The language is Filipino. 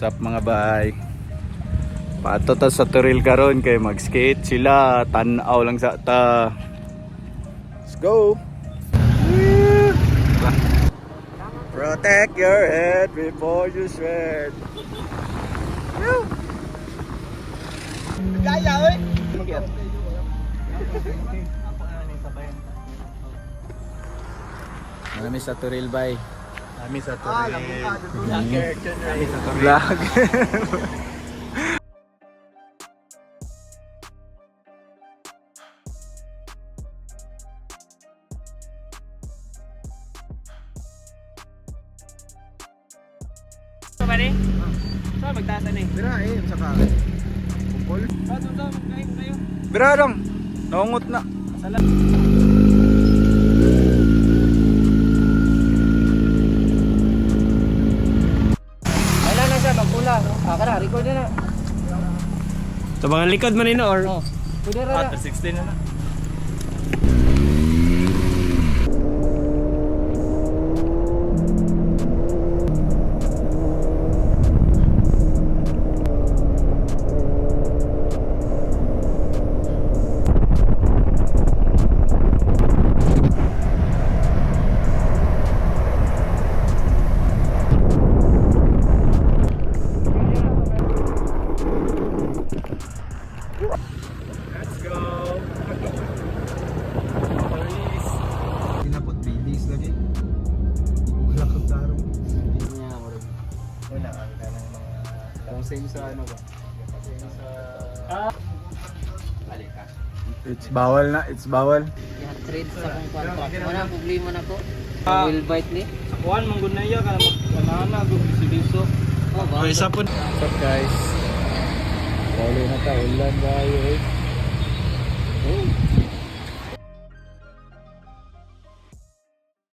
What's up mga bay? Pato ta sa Turil karon kay mag-skate sila, tan-aw lang sa ta. Let's go. Protect your head before you sweat. Gaya oy. Marami sa Turil bay. Kami sa Turil. Vlog. Pare? Saan magtasan eh? Dira saka kumpol. Saan kayo? Birarang, naungot na. Wala na siya, magpula. Kara, record na. Sa mga likod man ino or? Pwede ra na. 16 na na. Let's go. Pinapot babies lagi. Wala kang taro. Wala ang kanang mga Kung same sa ano ba? Same sa Alika. It's bawal na, it's bawal. trade sa kong contract. Wala problema na ko. Will bite ni. Kuan manggunaya ka na go bisibiso. Oh, ba? Isa po. What's up guys? Paulo na ta, ulan tayo eh. Oh.